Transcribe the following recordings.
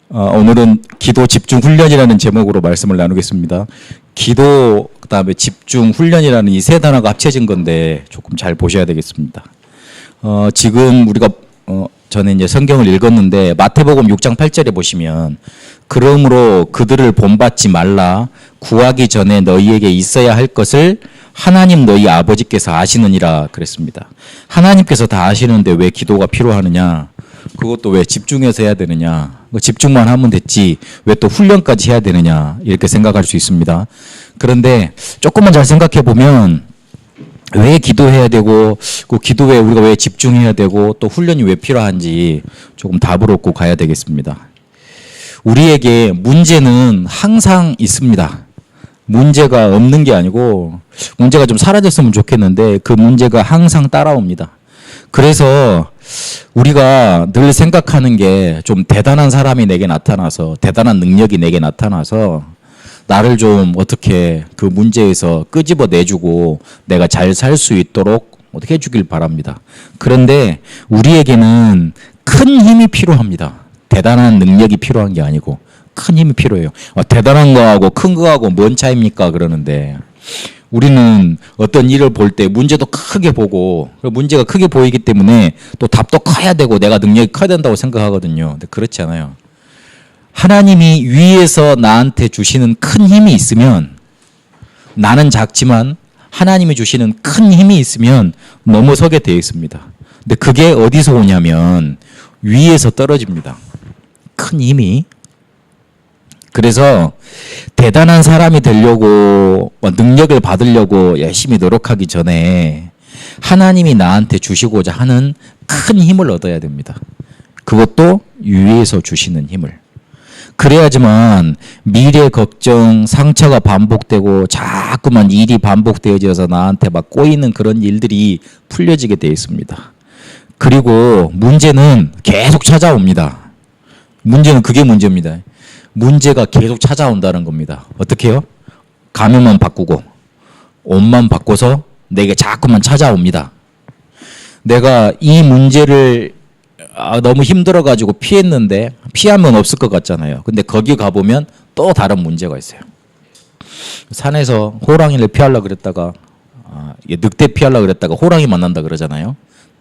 오늘은 기도 집중 훈련이라는 제목으로 말씀을 나누겠습니다. 기도 그다음에 집중 훈련이라는 이 세 단어가 합쳐진 건데 조금 잘 보셔야 되겠습니다. 지금 우리가 전에 이제 성경을 읽었는데 마태복음 6장 8절에 보시면 그러므로 그들을 본받지 말라 구하기 전에 너희에게 있어야 할 것을 하나님 너희 아버지께서 아시느니라 그랬습니다. 하나님께서 다 아시는데 왜 기도가 필요하느냐? 그것도 왜 집중해서 해야 되느냐? 집중만 하면 됐지 왜 또 훈련까지 해야 되느냐? 이렇게 생각할 수 있습니다. 그런데 조금만 잘 생각해 보면 왜 기도해야 되고 그 기도에 우리가 왜 집중해야 되고 또 훈련이 왜 필요한지 조금 답을 얻고 가야 되겠습니다. 우리에게 문제는 항상 있습니다. 문제가 없는 게 아니고 문제가 좀 사라졌으면 좋겠는데 그 문제가 항상 따라옵니다. 그래서 우리가 늘 생각하는 게 좀 대단한 사람이 내게 나타나서 대단한 능력이 내게 나타나서 나를 좀 어떻게 그 문제에서 끄집어내주고 내가 잘 살 수 있도록 어떻게 해주길 바랍니다. 그런데 우리에게는 큰 힘이 필요합니다. 대단한 능력이 필요한 게 아니고 큰 힘이 필요해요. 대단한 거하고 큰 거하고 뭔 차이입니까? 그러는데 우리는 어떤 일을 볼 때 문제도 크게 보고 문제가 크게 보이기 때문에 또 답도 커야 되고 내가 능력이 커야 된다고 생각하거든요. 근데 그렇지 않아요. 하나님이 위에서 나한테 주시는 큰 힘이 있으면 나는 작지만 하나님이 주시는 큰 힘이 있으면 넘어서게 되어 있습니다. 근데 그게 어디서 오냐면 위에서 떨어집니다. 큰 힘이. 그래서 대단한 사람이 되려고 능력을 받으려고 열심히 노력하기 전에 하나님이 나한테 주시고자 하는 큰 힘을 얻어야 됩니다. 그것도 위에서 주시는 힘을. 그래야지만 미래 걱정, 상처가 반복되고 자꾸만 일이 반복되어져서 나한테 막 꼬이는 그런 일들이 풀려지게 되어 있습니다. 그리고 문제는 계속 찾아옵니다. 문제는 그게 문제입니다. 문제가 계속 찾아온다는 겁니다. 어떻게 해요? 가면만 바꾸고 옷만 바꿔서 내게 자꾸만 찾아옵니다. 내가 이 문제를 너무 힘들어가지고 피했는데 피하면 없을 것 같잖아요. 근데 거기 가보면 또 다른 문제가 있어요. 산에서 호랑이를 피하려고 그랬다가 늑대 피하려고 그랬다가 호랑이 만난다 그러잖아요.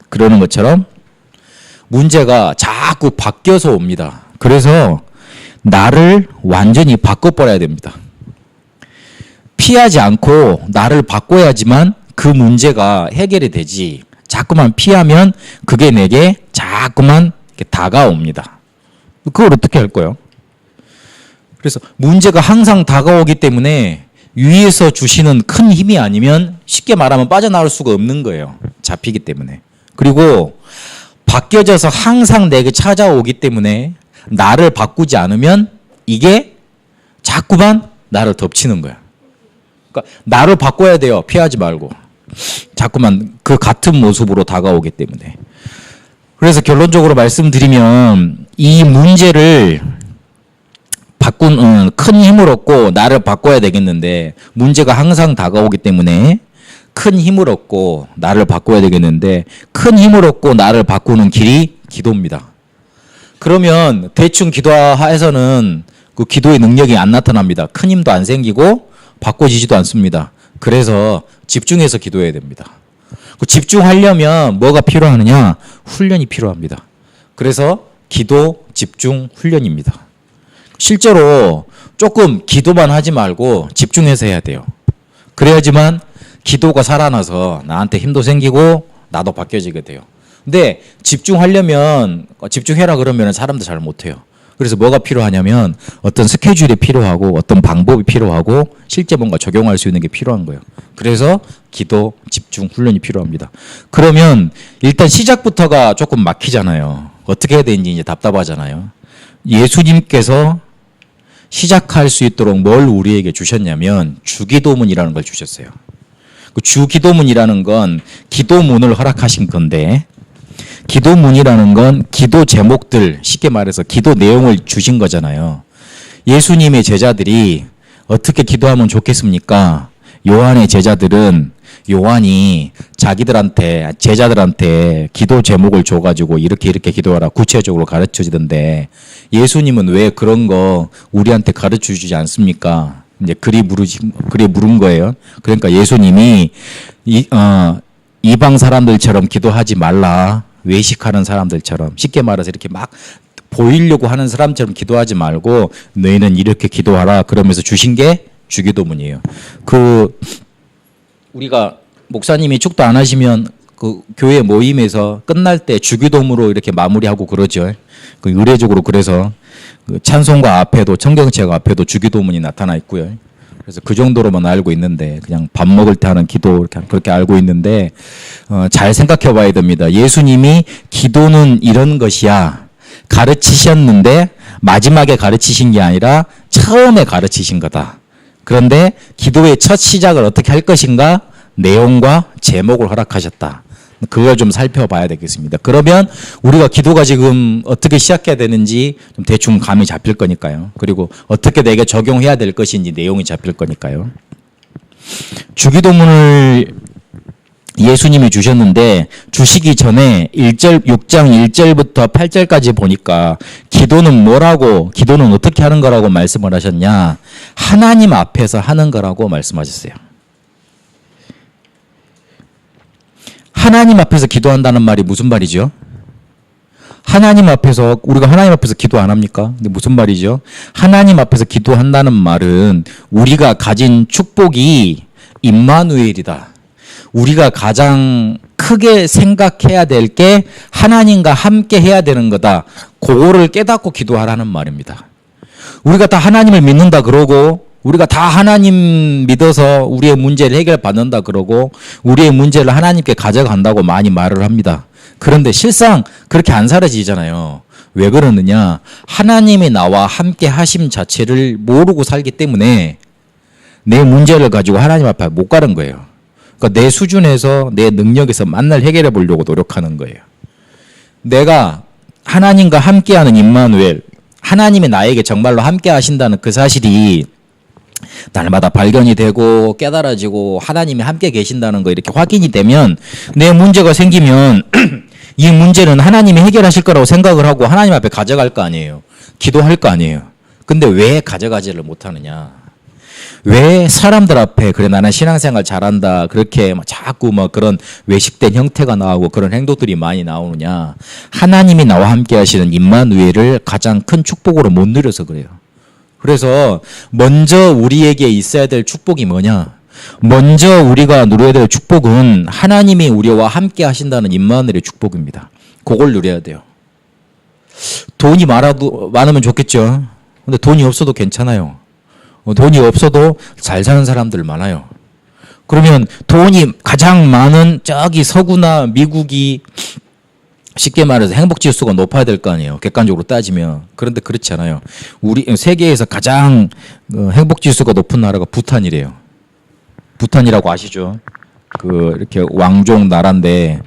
그러는 것처럼 문제가 자꾸 바뀌어서 옵니다. 그래서 나를 완전히 바꿔버려야 됩니다. 피하지 않고 나를 바꿔야지만 그 문제가 해결이 되지. 자꾸만 피하면 그게 내게 자꾸만 다가옵니다. 그걸 어떻게 할 거예요? 그래서 문제가 항상 다가오기 때문에 위에서 주시는 큰 힘이 아니면 쉽게 말하면 빠져나올 수가 없는 거예요. 잡히기 때문에. 그리고 바뀌어져서 항상 내게 찾아오기 때문에 나를 바꾸지 않으면 이게 자꾸만 나를 덮치는 거야. 그러니까 나를 바꿔야 돼요. 피하지 말고. 자꾸만 그 같은 모습으로 다가오기 때문에. 그래서 결론적으로 말씀드리면 이 문제를 큰 힘을 얻고 나를 바꿔야 되겠는데 문제가 항상 다가오기 때문에 큰 힘을 얻고 나를 바꿔야 되겠는데 큰 힘을 얻고 나를 바꾸는 길이 기도입니다. 그러면 대충 기도해서는 그 기도의 능력이 안 나타납니다. 큰 힘도 안 생기고 바꿔지지도 않습니다. 그래서 집중해서 기도해야 됩니다. 집중하려면 뭐가 필요하느냐? 훈련이 필요합니다. 그래서 기도 집중 훈련입니다. 실제로 조금 기도만 하지 말고 집중해서 해야 돼요. 그래야지만 기도가 살아나서 나한테 힘도 생기고 나도 바뀌어지게 돼요. 근데 집중하려면 집중해라 그러면 사람도 잘 못해요. 그래서 뭐가 필요하냐면 어떤 스케줄이 필요하고 어떤 방법이 필요하고 실제 뭔가 적용할 수 있는 게 필요한 거예요. 그래서 기도 집중 훈련이 필요합니다. 그러면 일단 시작부터가 조금 막히잖아요. 어떻게 해야 되는지 이제 답답하잖아요. 예수님께서 시작할 수 있도록 뭘 우리에게 주셨냐면 주기도문이라는 걸 주셨어요. 그 주기도문이라는 건 기도문을 허락하신 건데 기도문이라는 건 기도 제목들, 쉽게 말해서 기도 내용을 주신 거잖아요. 예수님의 제자들이 어떻게 기도하면 좋겠습니까? 요한의 제자들은 요한이 자기들한테 제자들한테 기도 제목을 줘가지고 이렇게 기도하라 구체적으로 가르쳐 주던데 예수님은 왜 그런 거 우리한테 가르쳐 주지 않습니까? 이제 그리 물은 거예요. 그러니까 예수님이 이방 사람들처럼 기도하지 말라. 외식하는 사람들처럼 쉽게 말해서 이렇게 막 보이려고 하는 사람처럼 기도하지 말고 너희는 이렇게 기도하라. 그러면서 주신 게 주기도문이에요. 우리가 목사님이 축도 안 하시면 그 교회 모임에서 끝날 때 주기도문으로 이렇게 마무리하고 그러죠. 그 의례적으로 그래서 그 찬송가 앞에도 청경책 앞에도 주기도문이 나타나 있고요. 그래서 그 정도로만 알고 있는데 그냥 밥 먹을 때 하는 기도 이렇게 그렇게 알고 있는데 잘 생각해 봐야 됩니다. 예수님이 기도는 이런 것이야 가르치셨는데 마지막에 가르치신 게 아니라 처음에 가르치신 거다. 그런데 기도의 첫 시작을 어떻게 할 것인가 내용과 제목을 허락하셨다. 그걸 좀 살펴봐야 되겠습니다. 그러면 우리가 기도가 지금 어떻게 시작해야 되는지 좀 대충 감이 잡힐 거니까요. 그리고 어떻게 내게 적용해야 될 것인지 내용이 잡힐 거니까요. 주기도문을 예수님이 주셨는데 주시기 전에 6장 1절부터 8절까지 보니까 기도는 어떻게 하는 거라고 말씀을 하셨냐? 하나님 앞에서 하는 거라고 말씀하셨어요. 하나님 앞에서 기도한다는 말이 무슨 말이죠? 우리가 하나님 앞에서 기도 안 합니까? 근데 무슨 말이죠? 하나님 앞에서 기도한다는 말은 우리가 가진 축복이 임마누엘이다. 우리가 가장 크게 생각해야 될 게 하나님과 함께 해야 되는 거다. 그거를 깨닫고 기도하라는 말입니다. 우리가 다 하나님을 믿는다 그러고 우리가 다 하나님 믿어서 우리의 문제를 해결받는다 그러고 우리의 문제를 하나님께 가져간다고 많이 말을 합니다. 그런데 실상 그렇게 안 사라지잖아요. 왜 그러느냐? 하나님이 나와 함께 하심 자체를 모르고 살기 때문에 내 문제를 가지고 하나님 앞에 못 가는 거예요. 그러니까 내 수준에서 내 능력에서 만날 해결해 보려고 노력하는 거예요. 내가 하나님과 함께하는 임마누엘, 하나님이 나에게 정말로 함께 하신다는 그 사실이 날마다 발견이 되고 깨달아지고 하나님이 함께 계신다는 거 이렇게 확인이 되면 내 문제가 생기면 이 문제는 하나님이 해결하실 거라고 생각을 하고 하나님 앞에 가져갈 거 아니에요. 기도할 거 아니에요. 근데 왜 가져가지를 못하느냐? 왜 사람들 앞에 그래 나는 신앙생활 잘한다 그렇게 자꾸 그런 외식된 형태가 나오고 그런 행동들이 많이 나오느냐? 하나님이 나와 함께 하시는 임마누엘을 가장 큰 축복으로 못 누려서 그래요. 그래서 먼저 우리에게 있어야 될 축복이 뭐냐? 먼저 우리가 누려야 될 축복은 하나님이 우리와 함께 하신다는 임마누엘의 축복입니다. 그걸 누려야 돼요. 돈이 많으면 좋겠죠. 근데 돈이 없어도 괜찮아요. 돈이 없어도 잘 사는 사람들 많아요. 그러면 돈이 가장 많은 저기 서구나 미국이 쉽게 말해서 행복지수가 높아야 될 거 아니에요. 객관적으로 따지면. 그런데 그렇지 않아요. 우리 세계에서 가장 행복지수가 높은 나라가 부탄이래요. 부탄이라고 아시죠? 이렇게 왕족 나라인데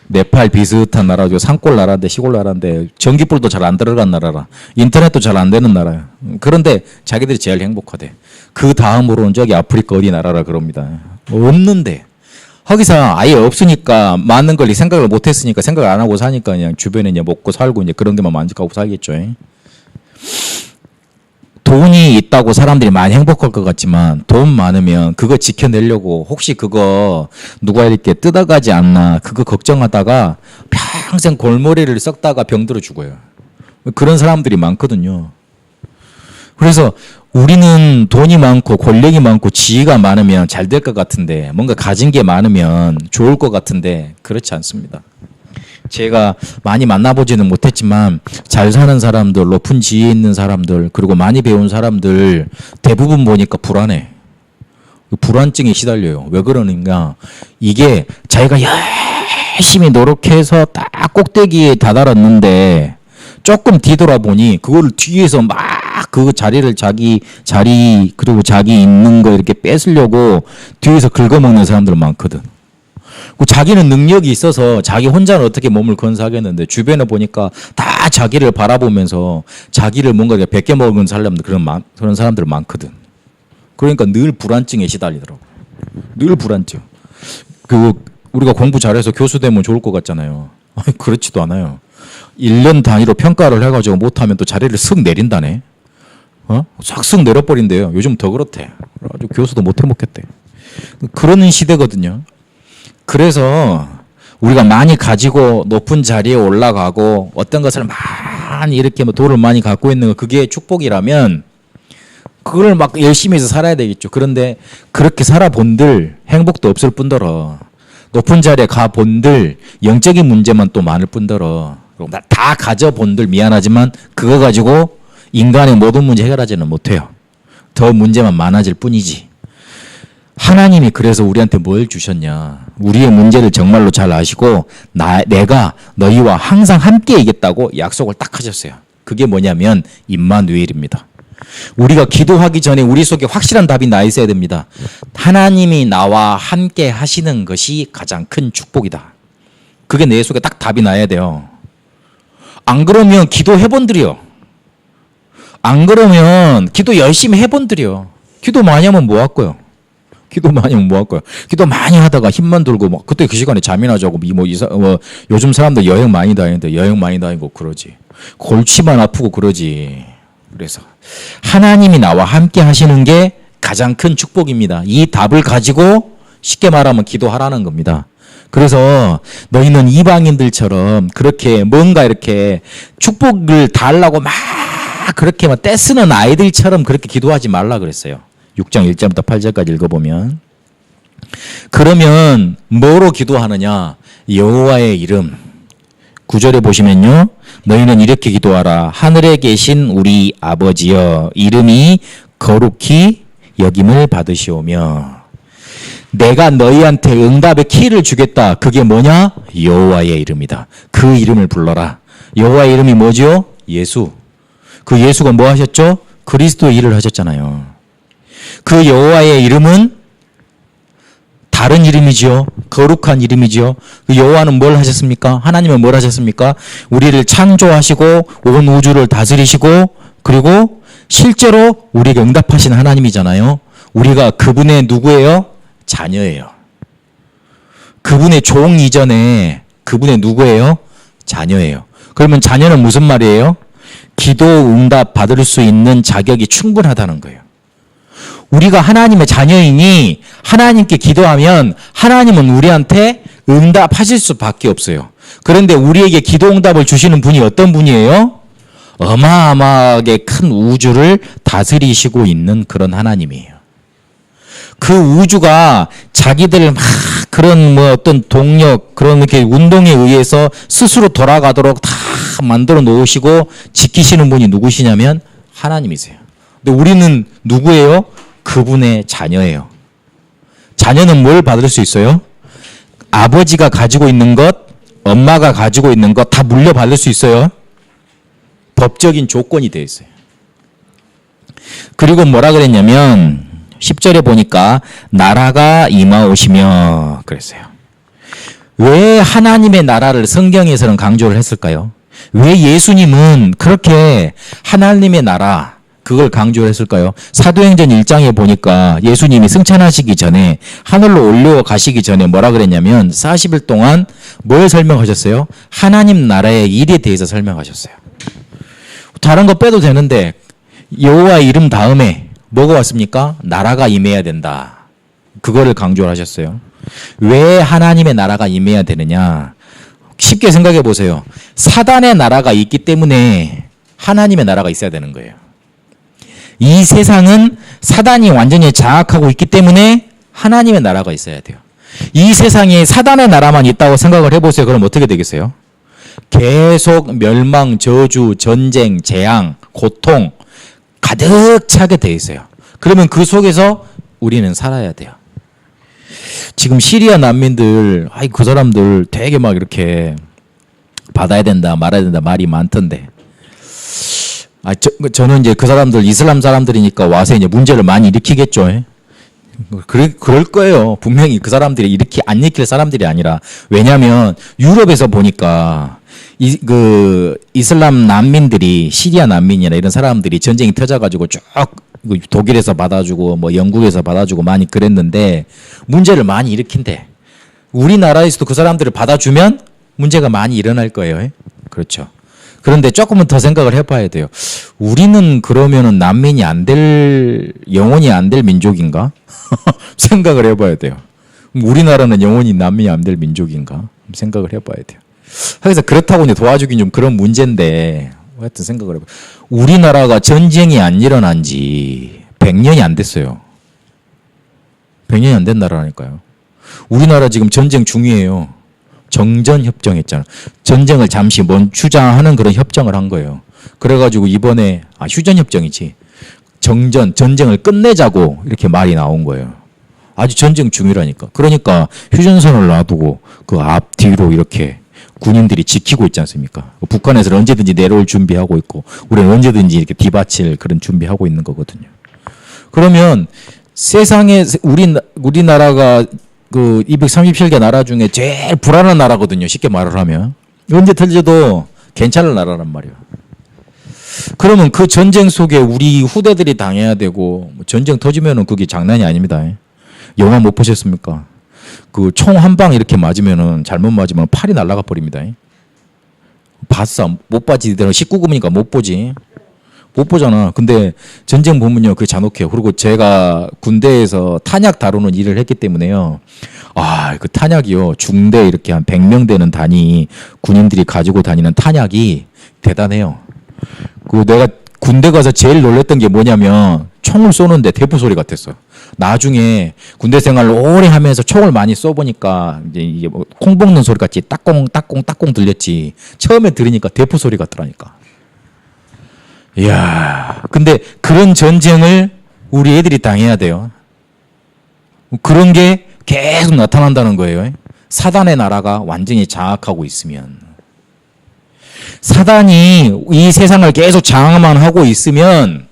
네팔 비슷한 나라죠. 산골 나라인데 시골 나라인데 전기불도 잘 안 들어간 나라라. 인터넷도 잘 안 되는 나라야. 그런데 자기들이 제일 행복하대. 그 다음으로는 저기 아프리카 어디 나라라 그럽니다. 없는데. 거기서 아예 없으니까 많은 걸 생각을 못 했으니까 생각을 안 하고 사니까 그냥 주변에 이제 먹고 살고 이제 그런 데만 만족하고 살겠죠. 돈이 있다고 사람들이 많이 행복할 것 같지만 돈 많으면 그거 지켜내려고 혹시 그거 누가 이렇게 뜯어가지 않나 그거 걱정하다가 평생 골머리를 썩다가 병들어 죽어요. 그런 사람들이 많거든요. 그래서 우리는 돈이 많고 권력이 많고 지위가 많으면 잘 될 것 같은데 뭔가 가진 게 많으면 좋을 것 같은데 그렇지 않습니다. 제가 많이 만나보지는 못했지만 잘 사는 사람들, 높은 지위에 있는 사람들, 그리고 많이 배운 사람들 대부분 보니까 불안해. 불안증에 시달려요. 왜 그러는가? 이게 자기가 열심히 노력해서 딱 꼭대기에 다다랐는데 조금 뒤돌아보니 그걸 뒤에서 막 그 자리를 자기 자리 그리고 자기 있는 거 이렇게 뺏으려고 뒤에서 긁어먹는 사람들 많거든. 자기는 능력이 있어서 자기 혼자는 어떻게 몸을 건사하겠는데 주변에 보니까 다 자기를 바라보면서 자기를 뭔가 베껴 먹은 사람들 그런 사람들 많거든. 그러니까 늘 불안증에 시달리더라고. 늘 불안증. 우리가 공부 잘해서 교수 되면 좋을 것 같잖아요. 아니, 그렇지도 않아요. 1년 단위로 평가를 해가지고 못하면 또 자리를 쓱 내린다네. 싹쓱 내려버린대요. 요즘 더 그렇대. 아주 교수도 못 해먹겠대. 그러는 시대거든요. 그래서 우리가 많이 가지고 높은 자리에 올라가고 어떤 것을 많이 이렇게 돈을 많이 갖고 있는 거 그게 축복이라면 그걸 막 열심히 해서 살아야 되겠죠. 그런데 그렇게 살아본들 행복도 없을 뿐더러 높은 자리에 가본들 영적인 문제만 또 많을 뿐더러 다 가져본들 미안하지만 그거 가지고 인간의 모든 문제 해결하지는 못해요. 더 문제만 많아질 뿐이지. 하나님이 그래서 우리한테 뭘 주셨냐. 우리의 문제를 정말로 잘 아시고 내가 너희와 항상 함께 있겠다고 약속을 딱 하셨어요. 그게 뭐냐면 임마누엘입니다. 우리가 기도하기 전에 우리 속에 확실한 답이 나 있어야 됩니다. 하나님이 나와 함께 하시는 것이 가장 큰 축복이다. 그게 내 속에 딱 답이 나야 돼요. 안 그러면 기도해본들이요. 안 그러면 기도 열심히 해본들이요. 기도 많이 하면 뭐 할 거요? 기도 많이 하면 뭐 할 거요? 기도 많이 하다가 힘만 들고 막 그때 그 시간에 잠이나 자고 요즘 사람들 여행 많이 다니는데 여행 많이 다니고 그러지. 골치만 아프고 그러지. 그래서 하나님이 나와 함께 하시는 게 가장 큰 축복입니다. 이 답을 가지고 쉽게 말하면 기도하라는 겁니다. 그래서 너희는 이방인들처럼 그렇게 뭔가 이렇게 축복을 달라고 막 그렇게 막 떼쓰는 아이들처럼 그렇게 기도하지 말라 그랬어요. 6장 1절부터 8절까지 읽어보면 그러면 뭐로 기도하느냐? 여호와의 이름 9절에 보시면요. 너희는 이렇게 기도하라. 하늘에 계신 우리 아버지여 이름이 거룩히 여김을 받으시오며 내가 너희한테 응답의 키를 주겠다. 그게 뭐냐? 여호와의 이름이다. 그 이름을 불러라. 여호와의 이름이 뭐죠? 예수. 그 예수가 뭐 하셨죠? 그리스도의 일을 하셨잖아요. 그 여호와의 이름은 다른 이름이지요. 거룩한 이름이지요. 그 여호와는 뭘 하셨습니까? 하나님은 뭘 하셨습니까? 우리를 창조하시고 온 우주를 다스리시고 그리고 실제로 우리에게 응답하신 하나님이잖아요. 우리가 그분의 누구예요? 자녀예요. 그분의 종 이전에 그분의 누구예요? 자녀예요. 그러면 자녀는 무슨 말이에요? 기도 응답 받을 수 있는 자격이 충분하다는 거예요. 우리가 하나님의 자녀이니 하나님께 기도하면 하나님은 우리한테 응답하실 수밖에 없어요. 그런데 우리에게 기도 응답을 주시는 분이 어떤 분이에요? 어마어마하게 큰 우주를 다스리시고 있는 그런 하나님이에요. 그 우주가 자기들 막 그런 어떤 동력 그런 이렇게 운동에 의해서 스스로 돌아가도록 다 만들어 놓으시고 지키시는 분이 누구시냐면 하나님이세요. 근데 우리는 누구예요? 그분의 자녀예요. 자녀는 뭘 받을 수 있어요? 아버지가 가지고 있는 것, 엄마가 가지고 있는 것 다 물려받을 수 있어요. 법적인 조건이 되어 있어요. 그리고 뭐라 그랬냐면 10절에 보니까 나라가 임하오시며 그랬어요. 왜 하나님의 나라를 성경에서는 강조를 했을까요? 왜 예수님은 그렇게 하나님의 나라 그걸 강조를 했을까요? 사도행전 1장에 보니까 예수님이 승천하시기 전에 하늘로 올려가시기 전에 뭐라 그랬냐면 40일 동안 뭘 설명하셨어요? 하나님 나라의 일에 대해서 설명하셨어요. 다른 거 빼도 되는데 여호와의 이름 다음에 뭐가 왔습니까? 나라가 임해야 된다. 그거를 강조를 하셨어요. 왜 하나님의 나라가 임해야 되느냐? 쉽게 생각해 보세요. 사단의 나라가 있기 때문에 하나님의 나라가 있어야 되는 거예요. 이 세상은 사단이 완전히 장악하고 있기 때문에 하나님의 나라가 있어야 돼요. 이 세상에 사단의 나라만 있다고 생각을 해보세요. 그럼 어떻게 되겠어요? 계속 멸망, 저주, 전쟁, 재앙, 고통 가득 차게 돼 있어요. 그러면 그 속에서 우리는 살아야 돼요. 지금 시리아 난민들, 그 사람들 되게 막 이렇게 받아야 된다, 말아야 된다 말이 많던데. 저는 이제 그 사람들 이슬람 사람들이니까 와서 이제 문제를 많이 일으키겠죠. 그럴 거예요. 분명히 그 사람들이 이렇게 안 일으킬 사람들이 아니라. 왜냐하면 유럽에서 보니까 이슬람 난민들이 시리아 난민이나 이런 사람들이 전쟁이 터져가지고 쭉 이거 독일에서 받아주고 뭐 영국에서 받아주고 많이 그랬는데 문제를 많이 일으킨대. 우리나라에서도 그 사람들을 받아주면 문제가 많이 일어날 거예요. 그렇죠. 그런데 조금은 더 생각을 해봐야 돼요. 우리는 그러면은 난민이 영원히 안 될 민족인가? 생각을 해봐야 돼요. 우리나라는 영원히 난민이 안 될 민족인가? 생각을 해봐야 돼요. 그래서 그렇다고 이제 도와주긴 좀 그런 문제인데 하여튼 생각을 해봐요. 우리나라가 전쟁이 안 일어난 지 100년이 안 됐어요. 100년이 안 된 나라라니까요. 우리나라 지금 전쟁 중이에요. 정전협정 했잖아. 전쟁을 잠시 멈추자 하는 그런 협정을 한 거예요. 그래가지고 이번에 휴전협정이지. 전쟁을 끝내자고 이렇게 말이 나온 거예요. 아주 전쟁 중이라니까. 그러니까 휴전선을 놔두고 그 앞뒤로 이렇게 군인들이 지키고 있지 않습니까? 북한에서 언제든지 내려올 준비하고 있고 우리는 언제든지 이렇게 뒤받칠 그런 준비하고 있는 거거든요. 그러면 세상에 우리나라가 그 237개 나라 중에 제일 불안한 나라거든요. 쉽게 말을 하면. 언제 터져도 괜찮을 나라란 말이에요. 그러면 그 전쟁 속에 우리 후대들이 당해야 되고 전쟁 터지면은 그게 장난이 아닙니다. 영화 못 보셨습니까? 그 총 한 방 이렇게 맞으면은 잘못 맞으면 팔이 날아가 버립니다. 봤어? 못 봐지. 19금이니까 못 보지. 못 보잖아. 근데 전쟁 보면요, 그게 잔혹해요. 그리고 제가 군대에서 탄약 다루는 일을 했기 때문에요. 그 탄약이요. 중대 이렇게 한 100명 되는 단위 군인들이 가지고 다니는 탄약이 대단해요. 내가 군대 가서 제일 놀랬던 게 뭐냐면 총을 쏘는데 대포 소리 같았어. 나중에 군대 생활을 오래 하면서 총을 많이 쏘보니까 이제 이게 뭐 콩 볶는 소리 같이 따꽁 따꽁 따꽁 들렸지. 처음에 들으니까 대포 소리 같더라니까. 이야, 근데 그런 전쟁을 우리 애들이 당해야 돼요. 그런 게 계속 나타난다는 거예요. 사단의 나라가 완전히 장악하고 있으면. 사단이 이 세상을 계속 장악만 하고 있으면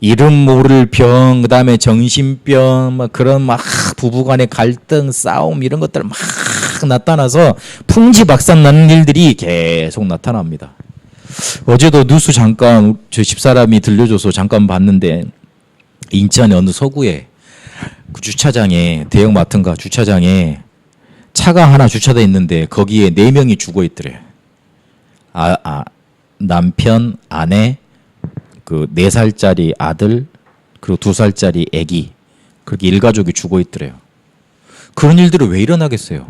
이름 모를 병, 그 다음에 정신병, 막 그런 막 부부간의 갈등, 싸움 이런 것들 막 나타나서 풍지박산 나는 일들이 계속 나타납니다. 어제도 뉴스 잠깐 저 집사람이 들려줘서 잠깐 봤는데 인천의 어느 서구에 그 주차장에 대형마트인가 주차장에 차가 하나 주차돼 있는데 거기에 4명이 죽어 있더래. 남편, 아내, 그 4살짜리 아들, 그리고 2살짜리 아기, 그렇게 일가족이 죽어 있더래요. 그런 일들이 왜 일어나겠어요?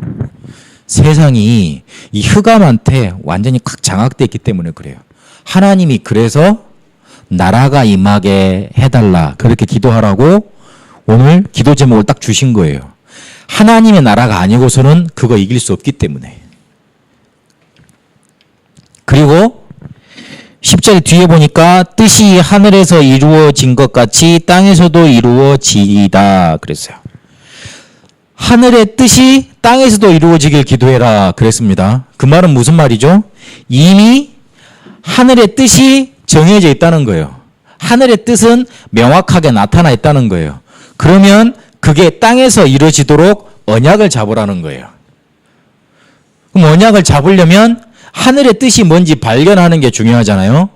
세상이 이 흑암한테 완전히 꽉 장악되어 있기 때문에 그래요. 하나님이 그래서 나라가 임하게 해달라 그렇게 기도하라고 오늘 기도 제목을 딱 주신 거예요. 하나님의 나라가 아니고서는 그거 이길 수 없기 때문에. 그리고 10절 뒤에 보니까 뜻이 하늘에서 이루어진 것 같이 땅에서도 이루어지이다 그랬어요. 하늘의 뜻이 땅에서도 이루어지길 기도해라 그랬습니다. 그 말은 무슨 말이죠? 이미 하늘의 뜻이 정해져 있다는 거예요. 하늘의 뜻은 명확하게 나타나 있다는 거예요. 그러면 그게 땅에서 이루어지도록 언약을 잡으라는 거예요. 그럼 언약을 잡으려면 하늘의 뜻이 뭔지 발견하는 게 중요하잖아요.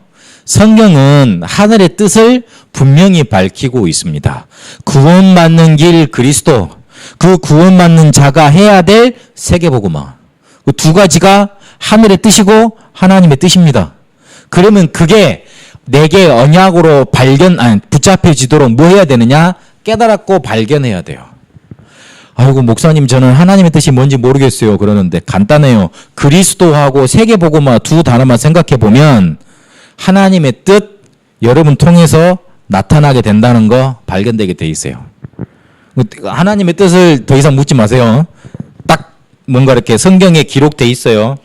성경은 하늘의 뜻을 분명히 밝히고 있습니다. 구원받는 길 그리스도, 그 구원받는 자가 해야 될 세계복음화. 그 두 가지가 하늘의 뜻이고 하나님의 뜻입니다. 그러면 그게 내게 언약으로 붙잡혀지도록 뭐 해야 되느냐? 깨달았고 발견해야 돼요. 아이고 목사님 저는 하나님의 뜻이 뭔지 모르겠어요. 그러는데 간단해요. 그리스도하고 세계복음화 두 단어만 생각해 보면 하나님의 뜻 여러분 통해서 나타나게 된다는 거 발견되게 돼 있어요. 하나님의 뜻을 더 이상 묻지 마세요. 딱 뭔가 이렇게 성경에 기록돼 있어요.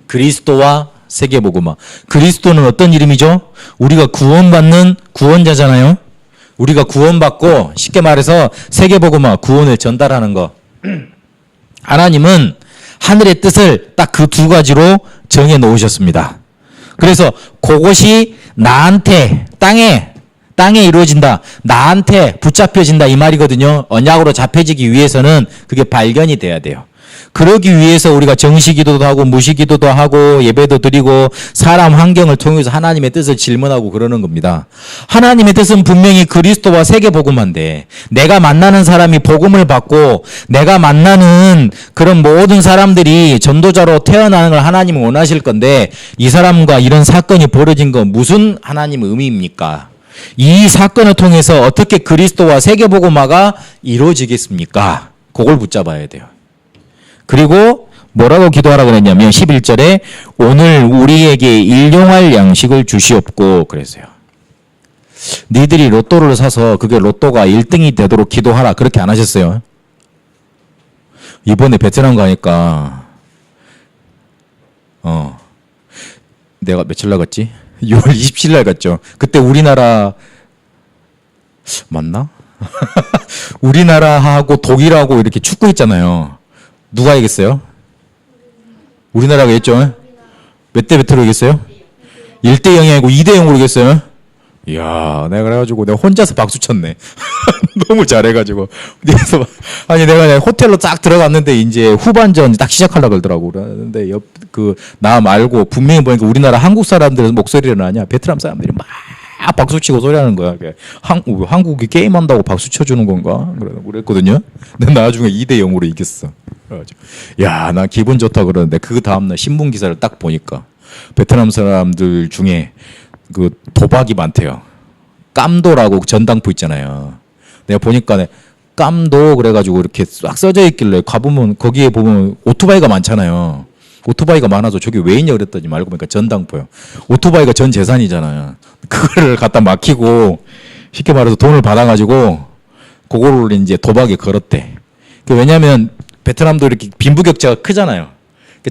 그리스도와 세계복음화. 그리스도는 어떤 이름이죠? 우리가 구원받는 구원자잖아요. 우리가 구원받고 쉽게 말해서 세계복음화 구원을 전달하는 거. 하나님은 하늘의 뜻을 딱 그 두 가지로 정해 놓으셨습니다. 그래서 그것이 나한테 땅에 이루어진다. 나한테 붙잡혀진다 이 말이거든요. 언약으로 잡혀지기 위해서는 그게 발견이 돼야 돼요. 그러기 위해서 우리가 정시기도도 하고 무시기도도 하고 예배도 드리고 사람 환경을 통해서 하나님의 뜻을 질문하고 그러는 겁니다. 하나님의 뜻은 분명히 그리스도와 세계복음화인데 내가 만나는 사람이 복음을 받고 내가 만나는 그런 모든 사람들이 전도자로 태어나는 걸 하나님은 원하실 건데 이 사람과 이런 사건이 벌어진 건 무슨 하나님의 의미입니까? 이 사건을 통해서 어떻게 그리스도와 세계복음화가 이루어지겠습니까? 그걸 붙잡아야 돼요. 그리고 뭐라고 기도하라 그랬냐면 11절에 오늘 우리에게 일용할 양식을 주시옵고 그랬어요. 니들이 로또를 사서 그게 로또가 1등이 되도록 기도하라 그렇게 안 하셨어요. 이번에 베트남 가니까 내가 며칠 나갔지? 6월 27일 날 갔죠. 그때 우리나라 맞나? 우리나라하고 독일하고 이렇게 축구했잖아요. 누가 이겼어요? 우리나라가 이겼죠? 몇 대 몇으로 이겼어요? 1대 0이 아니고 2대 0으로 이겼어요. 이야, 내가 그래가지고 내가 혼자서 박수 쳤네. 너무 잘해가지고. 그래서 아니 내가 호텔로 딱 들어갔는데 이제 후반전 딱 시작하려고 그러더라고. 그러는데 나 말고 분명히 보니까 우리나라 한국 사람들의 목소리는 아니야. 베트남 사람들이 막 박수 치고 소리하는 거야. 한국이 게임한다고 박수 쳐주는 건가? 그랬거든요. 근데 나중에 2대 0으로 이겼어. 그래가지고 야, 나 기분 좋다 그러는데 그 다음날 신문 기사를 딱 보니까 베트남 사람들 중에 그 도박이 많대요. 깜도라고 전당포 있잖아요. 내가 보니까 깜도 그래가지고 이렇게 싹 써져 있길래 가보면 거기에 보면 오토바이가 많잖아요. 오토바이가 많아서 저게 왜 있냐 그랬더니 알고 보니까 전당포요. 오토바이가 전 재산이잖아요. 그거를 갖다 막히고 쉽게 말해서 돈을 받아가지고 그거를 이제 도박에 걸었대. 왜냐하면 베트남도 이렇게 빈부격차가 크잖아요.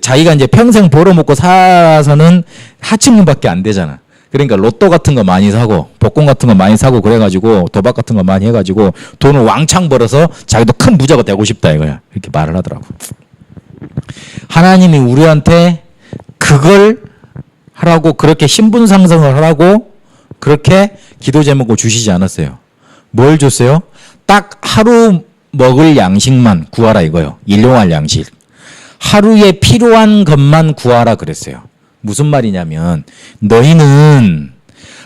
자기가 이제 평생 벌어먹고 살아서는 하층민밖에 안 되잖아. 그러니까 로또 같은 거 많이 사고 복권 같은 거 많이 사고 그래가지고 도박 같은 거 많이 해가지고 돈을 왕창 벌어서 자기도 큰 부자가 되고 싶다 이거야. 이렇게 말을 하더라고. 하나님이 우리한테 그걸 하라고 그렇게 신분 상승을 하라고 그렇게 기도 제목을 주시지 않았어요. 뭘 줬어요? 딱 하루 먹을 양식만 구하라 이거요. 일용할 양식. 하루에 필요한 것만 구하라 그랬어요. 무슨 말이냐면 너희는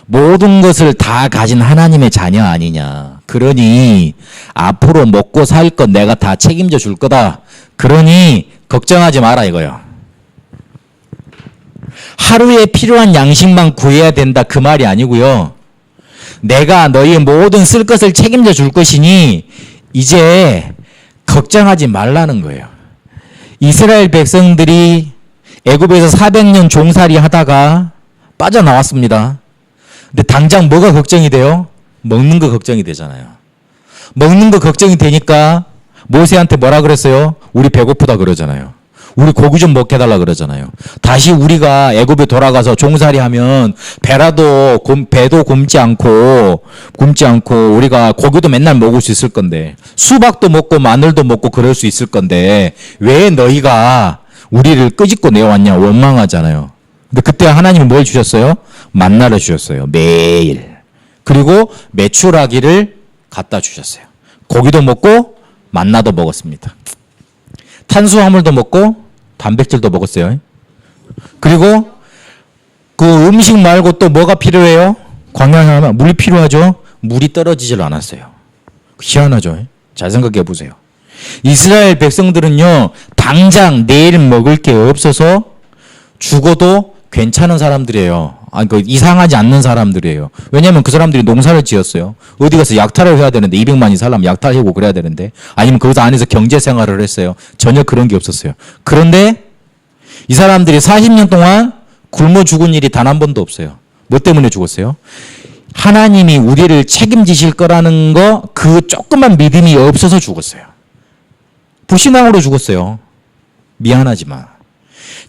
모든 것을 다 가진 하나님의 자녀 아니냐. 그러니 앞으로 먹고 살 것 내가 다 책임져 줄 거다. 그러니 걱정하지 마라 이거요. 하루에 필요한 양식만 구해야 된다 그 말이 아니고요. 내가 너희의 모든 쓸 것을 책임져 줄 것이니 이제 걱정하지 말라는 거예요. 이스라엘 백성들이 애굽에서 400년 종살이 하다가 빠져나왔습니다. 근데 당장 뭐가 걱정이 돼요? 먹는 거 걱정이 되잖아요. 먹는 거 걱정이 되니까 모세한테 뭐라 그랬어요? 우리 배고프다 그러잖아요. 우리 고기 좀 먹게 해달라 그러잖아요. 다시 우리가 애굽에 돌아가서 종살이 하면 배도 굶지 않고 우리가 고기도 맨날 먹을 수 있을 건데 수박도 먹고 마늘도 먹고 그럴 수 있을 건데 왜 너희가 우리를 끄집고 내어왔냐 원망하잖아요. 근데 그때 하나님이 뭘 주셨어요? 만나를 주셨어요. 매일. 그리고 메추라기를 갖다 주셨어요. 고기도 먹고 만나도 먹었습니다. 탄수화물도 먹고 단백질도 먹었어요. 그리고 그 음식 말고 또 뭐가 필요해요? 광야에 가면 물이 필요하죠. 물이 떨어지질 않았어요. 희한하죠. 잘 생각해 보세요. 이스라엘 백성들은요, 당장 내일 먹을 게 없어서 죽어도 괜찮은 사람들이에요. 이상하지 않는 사람들이에요. 왜냐하면 그 사람들이 농사를 지었어요. 어디 가서 약탈을 해야 되는데 200만이 살려면 약탈하고 그래야 되는데 아니면 거기서 안에서 경제 생활을 했어요. 전혀 그런 게 없었어요. 그런데 이 사람들이 40년 동안 굶어 죽은 일이 단 한 번도 없어요. 뭐 때문에 죽었어요? 하나님이 우리를 책임지실 거라는 그 조그만 믿음이 없어서 죽었어요. 불신앙으로 죽었어요. 미안하지만.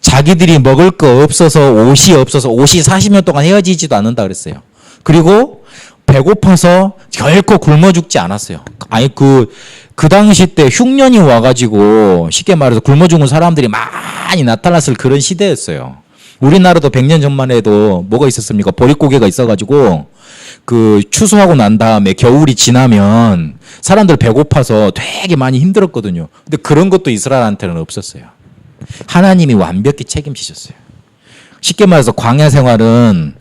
자기들이 먹을 거 없어서 옷이 40년 동안 헤어지지도 않는다 그랬어요. 그리고 배고파서 결코 굶어 죽지 않았어요. 그 당시 때 흉년이 와가지고 쉽게 말해서 굶어 죽은 사람들이 많이 나타났을 그런 시대였어요. 우리나라도 100년 전만 해도 뭐가 있었습니까? 보릿고개가 있어가지고 그 추수하고 난 다음에 겨울이 지나면 사람들 배고파서 되게 많이 힘들었거든요. 근데 그런 것도 이스라엘한테는 없었어요. 하나님이 완벽히 책임지셨어요. 쉽게 말해서 광야 생활은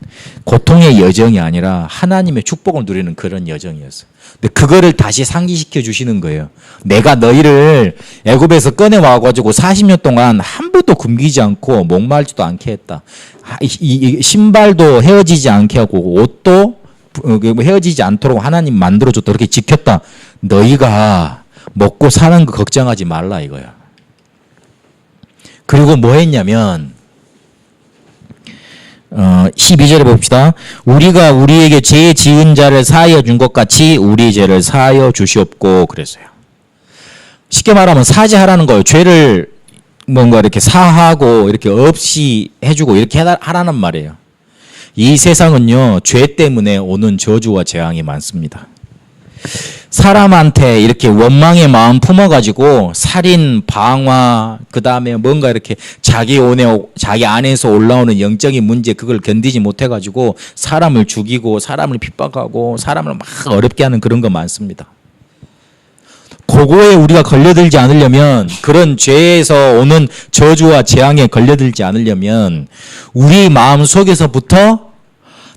고통의 여정이 아니라 하나님의 축복을 누리는 그런 여정이었어요. 근데 그거를 다시 상기시켜 주시는 거예요. 내가 너희를 애굽에서 꺼내와 가지고 40년 동안 한 번도 굶기지 않고 목마르지도 않게 했다. 이 신발도 헤어지지 않게 하고 옷도 헤어지지 않도록 하나님 만들어줬다. 그렇게 지켰다. 너희가 먹고 사는 거 걱정하지 말라 이거야. 그리고 뭐 했냐면 12절에 봅시다. 우리가 우리에게 죄 지은 자를 사하여 준 것 같이 우리 죄를 사하여 주시옵고 그랬어요. 쉽게 말하면 사죄하라는 거예요. 죄를 뭔가 이렇게 사하고 이렇게 없이 해주고 이렇게 하라는 말이에요. 이 세상은요, 죄 때문에 오는 저주와 재앙이 많습니다. 사람한테 이렇게 원망의 마음 품어가지고 살인, 방화, 그 다음에 뭔가 이렇게 자기 안에서 올라오는 영적인 문제 그걸 견디지 못해가지고 사람을 죽이고 사람을 핍박하고 사람을 막 어렵게 하는 그런 거 많습니다. 그거에 우리가 걸려들지 않으려면 그런 죄에서 오는 저주와 재앙에 걸려들지 않으려면 우리 마음 속에서부터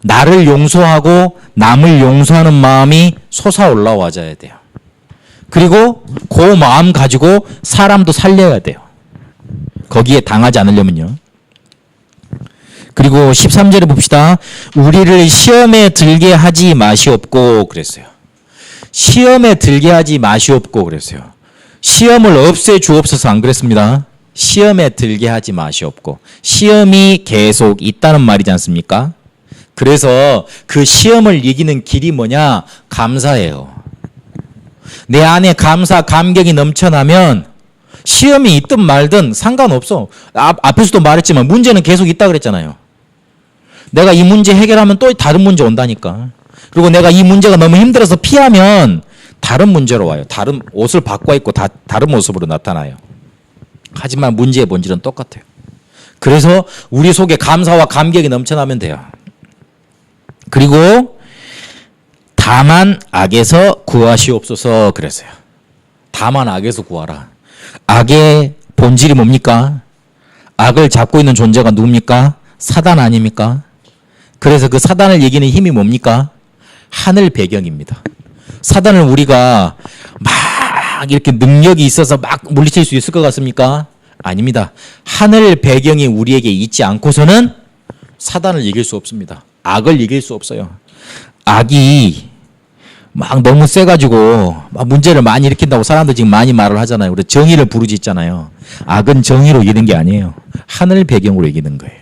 나를 용서하고 남을 용서하는 마음이 솟아 올라와줘야 돼요. 그리고 그 마음 가지고 사람도 살려야 돼요. 거기에 당하지 않으려면요. 그리고 13절에 봅시다. 우리를 시험에 들게 하지 마시옵고 그랬어요. 시험에 들게 하지 마시옵고 그랬어요. 시험을 없애 주옵소서 안 그랬습니다. 시험에 들게 하지 마시옵고. 시험이 계속 있다는 말이지 않습니까? 그래서 그 시험을 이기는 길이 뭐냐? 감사예요. 내 안에 감사, 감격이 넘쳐나면 시험이 있든 말든 상관없어. 앞에서도 말했지만 문제는 계속 있다 그랬잖아요. 내가 이 문제 해결하면 또 다른 문제 온다니까. 그리고 내가 이 문제가 너무 힘들어서 피하면 다른 문제로 와요. 다른 옷을 바꿔 입고 다른 모습으로 나타나요. 하지만 문제의 본질은 똑같아요. 그래서 우리 속에 감사와 감격이 넘쳐나면 돼요. 그리고 다만 악에서 구하시옵소서 그랬어요. 다만 악에서 구하라. 악의 본질이 뭡니까? 악을 잡고 있는 존재가 누굽니까? 사단 아닙니까? 그래서 그 사단을 이기는 힘이 뭡니까? 하늘 배경입니다. 사단을 우리가 막 이렇게 능력이 있어서 막 물리칠 수 있을 것 같습니까? 아닙니다. 하늘 배경이 우리에게 있지 않고서는 사단을 이길 수 없습니다. 악을 이길 수 없어요. 악이 막 너무 세가지고 막 문제를 많이 일으킨다고 사람들 지금 많이 말을 하잖아요. 그래서 정의를 부르짖잖아요. 악은 정의로 이기는 게 아니에요. 하늘 배경으로 이기는 거예요.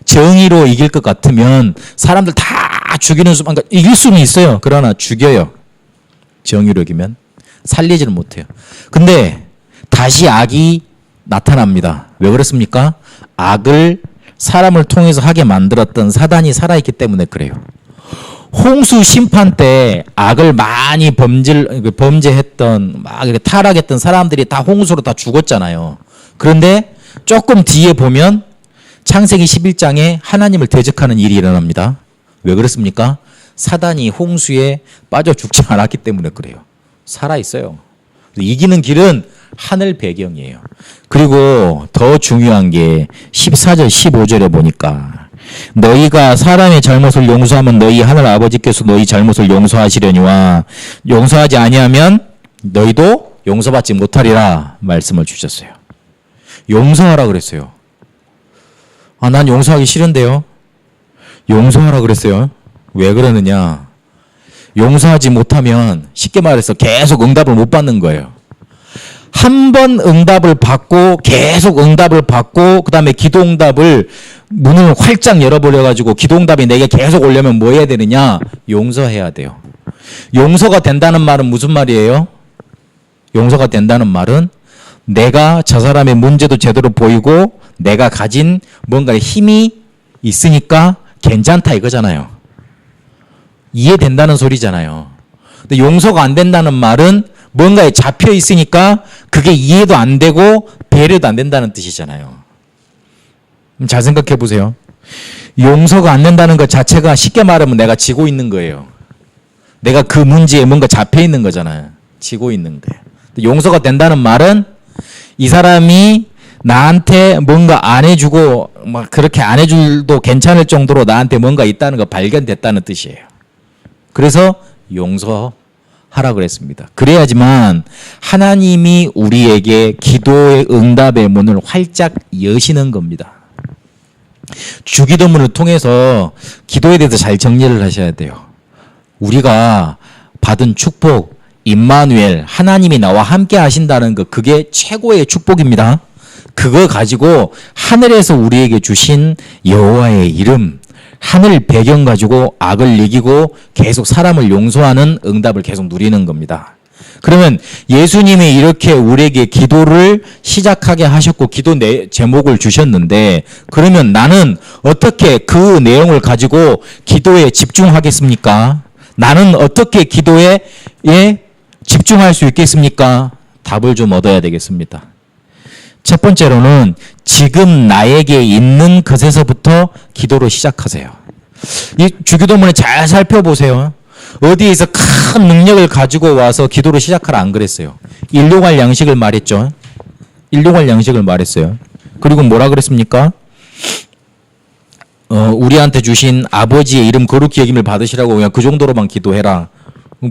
정의로 이길 것 같으면 사람들 다 죽이는 수만 이길 수는 있어요. 그러나 죽여요. 정의로 이기면 살리지를 못해요. 근데 다시 악이 나타납니다. 왜 그렇습니까? 악을 사람을 통해서 하게 만들었던 사단이 살아있기 때문에 그래요. 홍수 심판 때 악을 많이 범죄했던 막 이렇게 타락했던 사람들이 다 홍수로 다 죽었잖아요. 그런데 조금 뒤에 보면 창세기 11장에 하나님을 대적하는 일이 일어납니다. 왜 그렇습니까? 사단이 홍수에 빠져 죽지 않았기 때문에 그래요. 살아있어요. 이기는 길은 하늘 배경이에요. 그리고 더 중요한 게 14절 15절에 보니까 너희가 사람의 잘못을 용서하면 너희 하늘 아버지께서 너희 잘못을 용서하시려니와 용서하지 아니하면 너희도 용서받지 못하리라 말씀을 주셨어요. 용서하라 그랬어요. 난 용서하기 싫은데요. 용서하라 그랬어요. 왜 그러느냐? 용서하지 못하면 쉽게 말해서 계속 응답을 못 받는 거예요. 한 번 응답을 받고 계속 응답을 받고 그 다음에 기도응답을 문을 활짝 열어버려가지고 기도응답이 내게 계속 오려면 뭐 해야 되느냐? 용서해야 돼요. 용서가 된다는 말은 무슨 말이에요? 용서가 된다는 말은 내가 저 사람의 문제도 제대로 보이고 내가 가진 뭔가 힘이 있으니까 괜찮다 이거잖아요. 이해된다는 소리잖아요. 근데 용서가 안 된다는 말은 뭔가에 잡혀 있으니까 그게 이해도 안 되고 배려도 안 된다는 뜻이잖아요. 잘 생각해 보세요. 용서가 안 된다는 것 자체가 쉽게 말하면 내가 지고 있는 거예요. 내가 그 문제에 뭔가 잡혀 있는 거잖아요. 지고 있는 거예요. 용서가 된다는 말은 이 사람이 나한테 뭔가 안 해주고 막 그렇게 안 해줄도 괜찮을 정도로 나한테 뭔가 있다는 거 발견됐다는 뜻이에요. 그래서 용서하라 그랬습니다. 그래야지만 하나님이 우리에게 기도의 응답의 문을 활짝 여시는 겁니다. 주기도문을 통해서 기도에 대해서 잘 정리를 하셔야 돼요. 우리가 받은 축복, 임마누엘, 하나님이 나와 함께 하신다는 것, 그게 최고의 축복입니다. 그거 가지고 하늘에서 우리에게 주신 여호와의 이름, 하늘 배경 가지고 악을 이기고 계속 사람을 용서하는 응답을 계속 누리는 겁니다. 그러면 예수님이 이렇게 우리에게 기도를 시작하게 하셨고 기도 제목을 주셨는데, 그러면 나는 어떻게 그 내용을 가지고 기도에 집중하겠습니까? 나는 어떻게 기도에 집중할 수 있겠습니까? 답을 좀 얻어야 되겠습니다. 첫 번째로는 지금 나에게 있는 것에서부터 기도를 시작하세요. 이 주기도문을 잘 살펴보세요. 어디에서 큰 능력을 가지고 와서 기도를 시작하라 안 그랬어요. 일용할 양식을 말했죠. 일용할 양식을 말했어요. 그리고 뭐라 그랬습니까? 우리한테 주신 아버지의 이름 거룩히 여김을 받으시라고 그냥 그 정도로만 기도해라.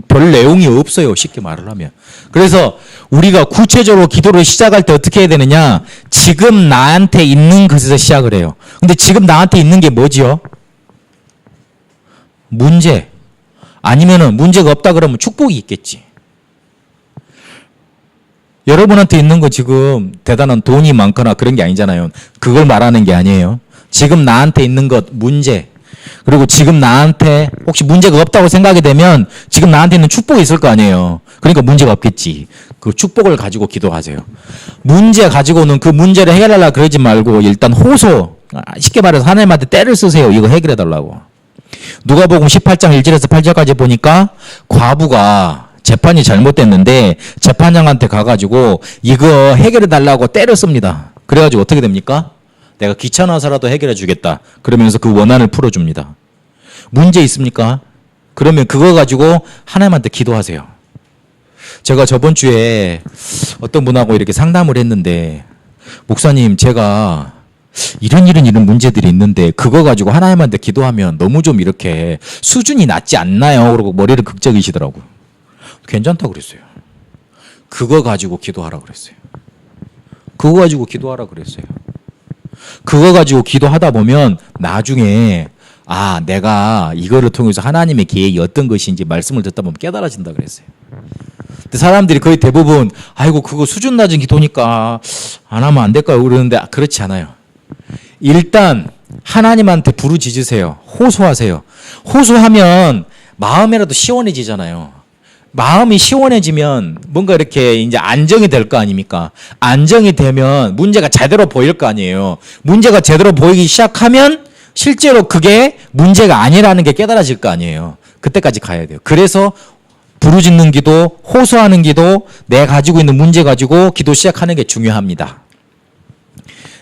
별 내용이 없어요. 쉽게 말을 하면. 그래서 우리가 구체적으로 기도를 시작할 때 어떻게 해야 되느냐? 지금 나한테 있는 것에서 시작을 해요. 근데 지금 나한테 있는 게 뭐지요? 문제. 아니면은 문제가 없다 그러면 축복이 있겠지. 여러분한테 있는 거 지금 대단한 돈이 많거나 그런 게 아니잖아요. 그걸 말하는 게 아니에요. 지금 나한테 있는 것, 문제. 그리고 지금 나한테 혹시 문제가 없다고 생각이 되면 지금 나한테 있는 축복이 있을 거 아니에요. 그러니까 문제가 없겠지. 그 축복을 가지고 기도하세요. 문제 가지고는 그 문제를 해결하려고 그러지 말고 일단 호소. 쉽게 말해서 하나님한테 때를 쓰세요. 이거 해결해달라고. 누가복음 18장 1절에서 8절까지 보니까 과부가 재판이 잘못됐는데 재판장한테 가가지고 이거 해결해달라고 때를 씁니다. 그래가지고 어떻게 됩니까? 내가 귀찮아서라도 해결해 주겠다. 그러면서 그 원한을 풀어줍니다. 문제 있습니까? 그러면 그거 가지고 하나님한테 기도하세요. 제가 저번 주에 어떤 분하고 이렇게 상담을 했는데, 목사님 제가 이런 문제들이 있는데 그거 가지고 하나님한테 기도하면 너무 좀 이렇게 수준이 낮지 않나요? 그러고 머리를 극적이시더라고요. 괜찮다고 그랬어요. 그거 가지고 기도하라 그랬어요. 그거 가지고 기도하라 그랬어요. 그거 가지고 기도하다 보면 나중에 내가 이거를 통해서 하나님의 계획이 어떤 것인지 말씀을 듣다 보면 깨달아진다 그랬어요. 근데 사람들이 거의 대부분 아이고 그거 수준 낮은 기도니까 안 하면 안 될까요? 그러는데 그렇지 않아요. 일단 하나님한테 부르짖으세요. 호소하세요. 호소하면 마음이라도 시원해지잖아요. 마음이 시원해지면 뭔가 이렇게 이제 안정이 될 거 아닙니까? 안정이 되면 문제가 제대로 보일 거 아니에요. 문제가 제대로 보이기 시작하면 실제로 그게 문제가 아니라는 게 깨달아질 거 아니에요. 그때까지 가야 돼요. 그래서 부르짖는 기도, 호소하는 기도, 내가 가지고 있는 문제 가지고 기도 시작하는 게 중요합니다.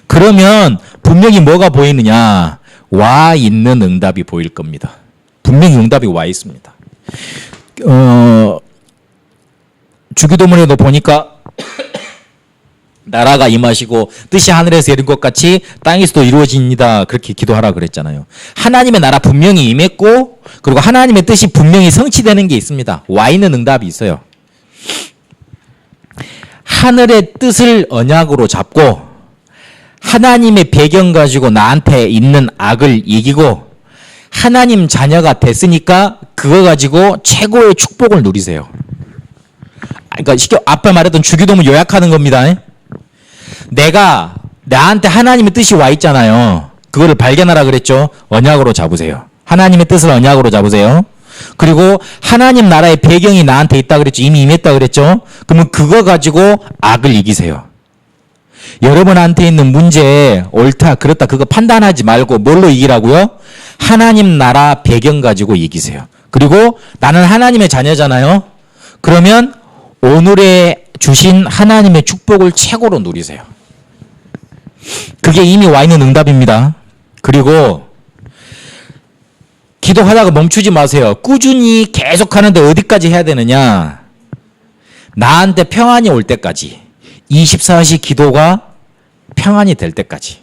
그러면 분명히 뭐가 보이느냐? 와 있는 응답이 보일 겁니다. 분명히 응답이 와 있습니다. 주기도문에도 보니까 나라가 임하시고 뜻이 하늘에서 이룬 것 같이 땅에서도 이루어집니다. 그렇게 기도하라 그랬잖아요. 하나님의 나라 분명히 임했고, 그리고 하나님의 뜻이 분명히 성취되는 게 있습니다. 와 있는 응답이 있어요. 하늘의 뜻을 언약으로 잡고 하나님의 배경 가지고 나한테 있는 악을 이기고 하나님 자녀가 됐으니까 그거 가지고 최고의 축복을 누리세요. 그러니까 쉽게 앞에 말했던 주기도문 요약하는 겁니다. 내가 나한테 하나님의 뜻이 와 있잖아요. 그거를 발견하라 그랬죠. 언약으로 잡으세요. 하나님의 뜻을 언약으로 잡으세요. 그리고 하나님 나라의 배경이 나한테 있다 그랬죠. 이미 임했다 그랬죠. 그러면 그거 가지고 악을 이기세요. 여러분한테 있는 문제 옳다 그렇다 그거 판단하지 말고 뭘로 이기라고요? 하나님 나라 배경 가지고 이기세요. 그리고 나는 하나님의 자녀잖아요. 그러면 오늘의 주신 하나님의 축복을 최고로 누리세요. 그게 이미 와 있는 응답입니다. 그리고 기도하다가 멈추지 마세요. 꾸준히 계속 하는데 어디까지 해야 되느냐? 나한테 평안이 올 때까지. 24시 기도가 평안이 될 때까지.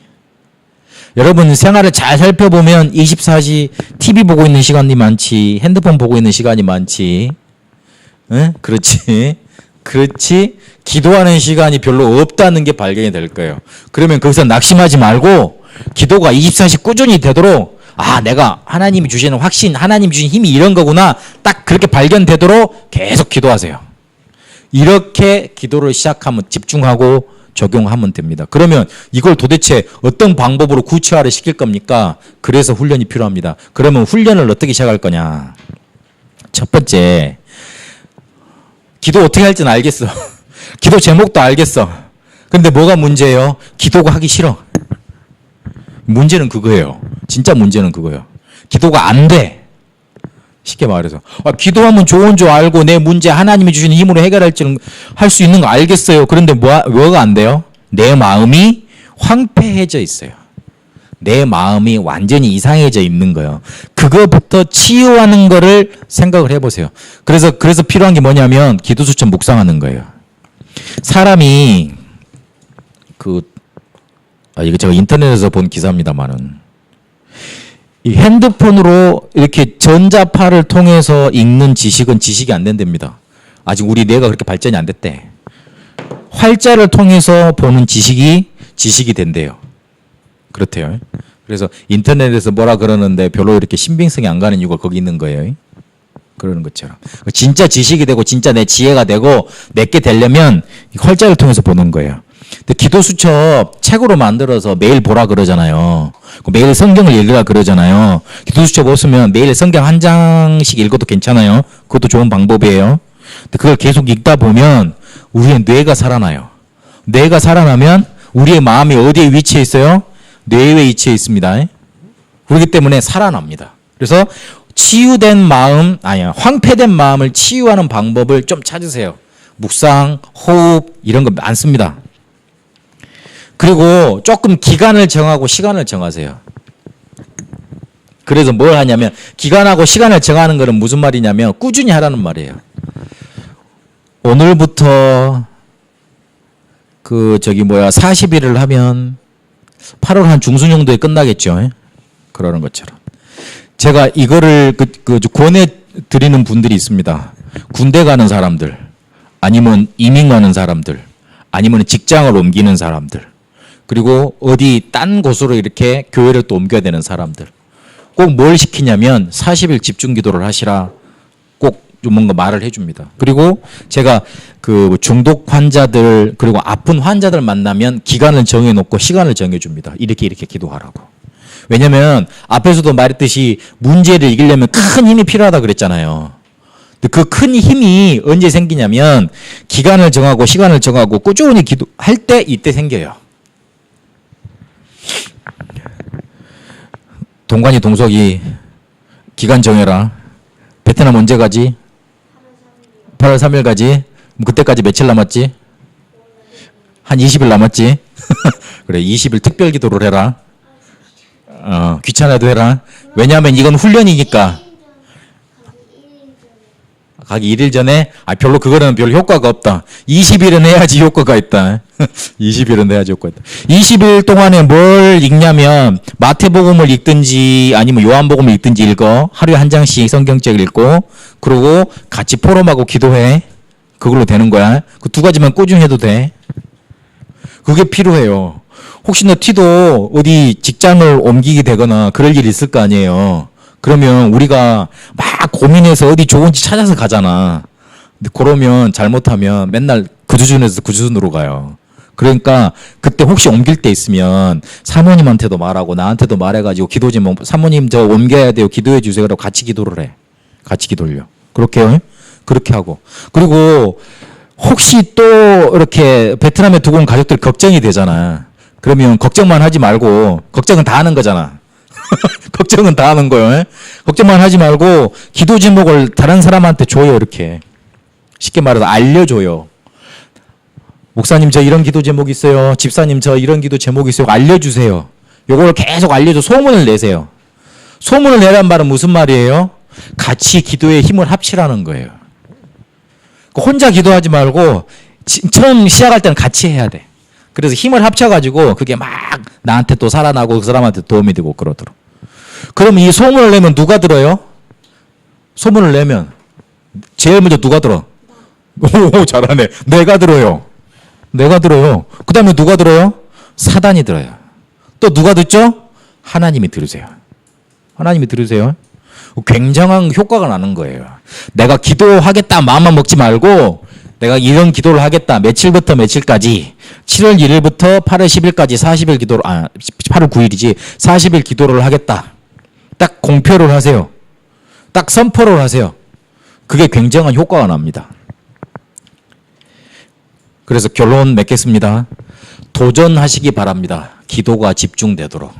여러분 생활을 잘 살펴보면 24시 TV 보고 있는 시간이 많지, 핸드폰 보고 있는 시간이 많지. 응? 그렇지. 그렇지. 기도하는 시간이 별로 없다는 게 발견이 될 거예요. 그러면 거기서 낙심하지 말고 기도가 24시 꾸준히 되도록 내가 하나님이 주시는 확신, 하나님이 주신 힘이 이런 거구나. 딱 그렇게 발견되도록 계속 기도하세요. 이렇게 기도를 시작하면 집중하고 적용하면 됩니다. 그러면 이걸 도대체 어떤 방법으로 구체화를 시킬 겁니까? 그래서 훈련이 필요합니다. 그러면 훈련을 어떻게 시작할 거냐? 첫 번째, 기도 어떻게 할지는 알겠어. 기도 제목도 알겠어. 근데 뭐가 문제예요? 기도가 하기 싫어. 문제는 그거예요. 진짜 문제는 그거예요. 기도가 안 돼. 쉽게 말해서 기도하면 좋은 줄 알고 내 문제 하나님이 주시는 힘으로 해결할 수 있는 거 알겠어요. 그런데 뭐가 안 돼요? 내 마음이 황폐해져 있어요. 내 마음이 완전히 이상해져 있는 거예요. 그거부터 치유하는 거를 생각을 해보세요. 그래서 필요한 게 뭐냐면 기도수천 묵상하는 거예요. 사람이 이거 제가 인터넷에서 본 기사입니다만은 이 핸드폰으로 이렇게 전자파를 통해서 읽는 지식은 지식이 안 된답니다. 아직 우리 뇌가 그렇게 발전이 안 됐대. 활자를 통해서 보는 지식이 된대요. 그렇대요. 그래서 인터넷에서 뭐라 그러는데 별로 이렇게 신빙성이 안 가는 이유가 거기 있는 거예요. 그러는 것처럼. 진짜 지식이 되고 진짜 내 지혜가 되고 내게 되려면 활자를 통해서 보는 거예요. 근데 기도수첩 책으로 만들어서 매일 보라 그러잖아요. 매일 성경을 읽으라 그러잖아요. 기도수첩 없으면 매일 성경 한 장씩 읽어도 괜찮아요. 그것도 좋은 방법이에요. 근데 그걸 계속 읽다 보면 우리의 뇌가 살아나요. 뇌가 살아나면 우리의 마음이 어디에 위치해 있어요? 뇌에 위치해 있습니다. 그렇기 때문에 살아납니다. 그래서 치유된 마음, 황폐된 마음을 치유하는 방법을 좀 찾으세요. 묵상, 호흡 이런 거 많습니다. 그리고 조금 기간을 정하고 시간을 정하세요. 그래서 뭘 하냐면 기간하고 시간을 정하는 거는 무슨 말이냐면 꾸준히 하라는 말이에요. 오늘부터 40일을 하면 8월 한 중순 정도에 끝나겠죠. 그러는 것처럼. 제가 이거를 권해드리는 분들이 있습니다. 군대 가는 사람들, 아니면 이민 가는 사람들, 아니면 직장을 옮기는 사람들, 그리고 어디 딴 곳으로 이렇게 교회를 또 옮겨야 되는 사람들. 꼭 뭘 시키냐면 40일 집중 기도를 하시라. 꼭 좀 뭔가 말을 해줍니다. 그리고 제가 중독 환자들 그리고 아픈 환자들 만나면 기간을 정해놓고 시간을 정해줍니다. 이렇게 기도하라고. 왜냐면 앞에서도 말했듯이 문제를 이기려면 큰 힘이 필요하다 그랬잖아요. 근데 그 큰 힘이 언제 생기냐면 기간을 정하고 시간을 정하고 꾸준히 기도할 때 이때 생겨요. 동관이 동석이 기간 정해라. 베트남 언제 가지? 8월 3일 가지? 그때까지 며칠 남았지? 한 20일 남았지? 그래 20일 특별 기도를 해라. 귀찮아도 해라. 왜냐하면 이건 훈련이니까. 가기 1일 전에 별로 그거는 별 효과가 없다. 20일은 해야지 효과가 있다. 20일은 해야지 효과가 있다. 20일 동안에 뭘 읽냐면 마태복음을 읽든지 아니면 요한복음을 읽든지 읽어. 하루에 한 장씩 성경책 읽고 그리고 같이 포럼하고 기도해. 그걸로 되는 거야. 그 두 가지만 꾸준히 해도 돼. 그게 필요해요. 혹시나 티도 어디 직장을 옮기게 되거나 그럴 일이 있을 거 아니에요. 그러면 우리가 막 고민해서 어디 좋은지 찾아서 가잖아. 근데 그러면 잘못하면 맨날 그 수준에서 그 수준으로 가요. 그러니까 그때 혹시 옮길 때 있으면 사모님한테도 말하고 나한테도 말해가지고 기도 좀 사모님 저 옮겨야 돼요. 기도해 주세요. 그러고 같이 기도를 해. 같이 기도를요. 그렇게 하고. 그리고 혹시 또 이렇게 베트남에 두고 온 가족들 걱정이 되잖아. 그러면 걱정만 하지 말고 걱정은 다 하는 거잖아. 걱정은 다 하는 거예요. 걱정만 하지 말고 기도 제목을 다른 사람한테 줘요. 이렇게 쉽게 말해서 알려줘요. 목사님 저 이런 기도 제목 있어요. 집사님 저 이런 기도 제목 있어요. 알려주세요. 요걸 계속 알려줘. 소문을 내세요. 소문을 내란 말은 무슨 말이에요? 같이 기도에 힘을 합치라는 거예요. 혼자 기도하지 말고 처음 시작할 때는 같이 해야 돼. 그래서 힘을 합쳐가지고 그게 막 나한테 또 살아나고 그 사람한테 도움이 되고 그러도록. 그럼 이 소문을 내면 누가 들어요? 소문을 내면 제일 먼저 누가 들어? 오, 잘하네. 내가 들어요. 내가 들어요. 그 다음에 누가 들어요? 사단이 들어요. 또 누가 듣죠? 하나님이 들으세요. 하나님이 들으세요. 굉장한 효과가 나는 거예요. 내가 기도하겠다 마음만 먹지 말고 내가 이런 기도를 하겠다. 며칠부터 며칠까지 7월 1일부터 8월 10일까지 40일 기도를 8월 9일이지 40일 기도를 하겠다. 딱 공표를 하세요. 딱 선포를 하세요. 그게 굉장한 효과가 납니다. 그래서 결론 맺겠습니다. 도전하시기 바랍니다. 기도가 집중되도록.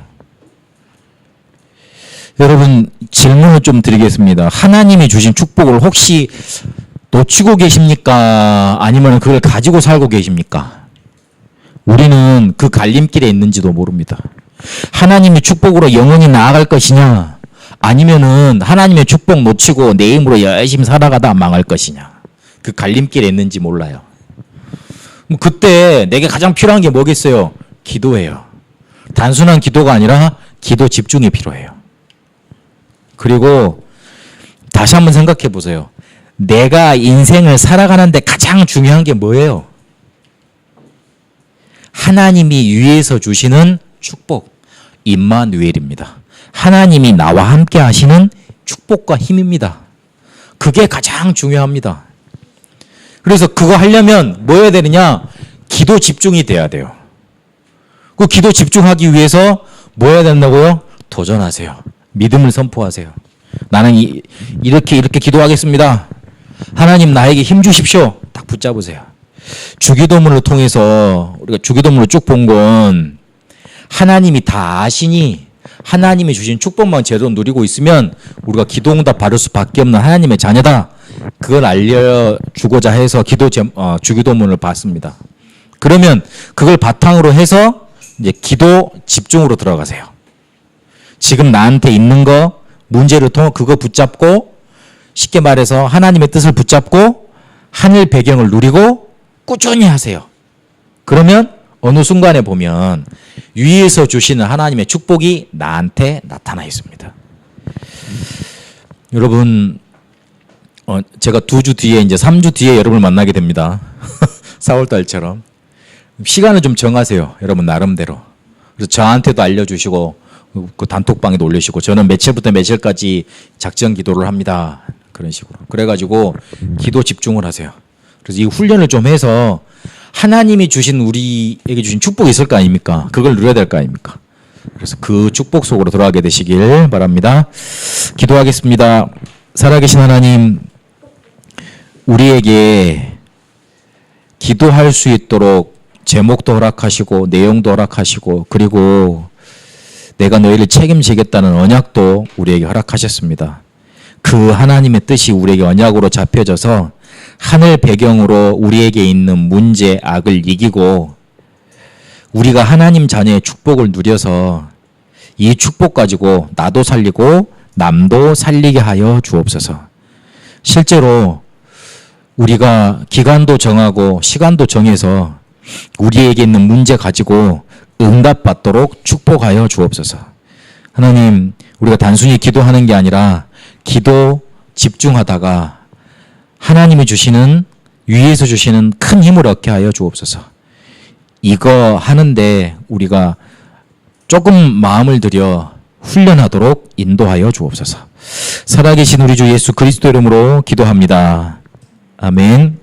여러분 질문을 좀 드리겠습니다. 하나님이 주신 축복을 혹시 놓치고 계십니까? 아니면 그걸 가지고 살고 계십니까? 우리는 그 갈림길에 있는지도 모릅니다. 하나님의 축복으로 영원히 나아갈 것이냐? 아니면은 하나님의 축복 놓치고 내 힘으로 열심히 살아가다 망할 것이냐? 그 갈림길에 있는지 몰라요. 그때 내게 가장 필요한 게 뭐겠어요? 기도예요. 단순한 기도가 아니라 기도 집중이 필요해요. 그리고 다시 한번 생각해 보세요. 내가 인생을 살아가는데 가장 중요한 게 뭐예요? 하나님이 위에서 주시는 축복, 임마누엘입니다. 하나님이 나와 함께 하시는 축복과 힘입니다. 그게 가장 중요합니다. 그래서 그거 하려면 뭐 해야 되느냐? 기도 집중이 돼야 돼요. 그 기도 집중하기 위해서 뭐 해야 된다고요? 도전하세요. 믿음을 선포하세요. 나는 이렇게 기도하겠습니다. 하나님 나에게 힘 주십시오. 딱 붙잡으세요. 주기도문을 통해서 우리가 주기도문을 쭉 본 건 하나님이 다 아시니 하나님이 주신 축복만 제대로 누리고 있으면 우리가 기도응답 받을 수밖에 없는 하나님의 자녀다. 그걸 알려주고자 해서 주기도문을 봤습니다. 그러면 그걸 바탕으로 해서 이제 기도 집중으로 들어가세요. 지금 나한테 있는 거 문제를 통해 그거 붙잡고 쉽게 말해서 하나님의 뜻을 붙잡고 하늘 배경을 누리고 꾸준히 하세요. 그러면 어느 순간에 보면 위에서 주시는 하나님의 축복이 나한테 나타나 있습니다. 여러분 제가 2주 뒤에 이제 3주 뒤에 여러분을 만나게 됩니다. 4월달처럼 시간을 좀 정하세요. 여러분 나름대로. 그래서 저한테도 알려주시고 그 단톡방에도 올리시고 저는 며칠부터 며칠까지 작전 기도를 합니다. 그런 식으로. 그래가지고 기도 집중을 하세요. 그래서 이 훈련을 좀 해서 하나님이 주신 우리에게 주신 축복이 있을 거 아닙니까? 그걸 누려야 될 거 아닙니까? 그래서 그 축복 속으로 들어가게 되시길 바랍니다. 기도하겠습니다. 살아계신 하나님, 우리에게 기도할 수 있도록 제목도 허락하시고 내용도 허락하시고 그리고 내가 너희를 책임지겠다는 언약도 우리에게 허락하셨습니다. 그 하나님의 뜻이 우리에게 언약으로 잡혀져서 하늘 배경으로 우리에게 있는 문제, 악을 이기고 우리가 하나님 자녀의 축복을 누려서 이 축복 가지고 나도 살리고 남도 살리게 하여 주옵소서. 실제로 우리가 기간도 정하고 시간도 정해서 우리에게 있는 문제 가지고 응답받도록 축복하여 주옵소서. 하나님, 우리가 단순히 기도하는 게 아니라 기도 집중하다가 하나님이 주시는 위에서 주시는 큰 힘을 얻게 하여 주옵소서. 이거 하는데 우리가 조금 마음을 들여 훈련하도록 인도하여 주옵소서. 살아계신 우리 주 예수 그리스도 이름으로 기도합니다. 아멘.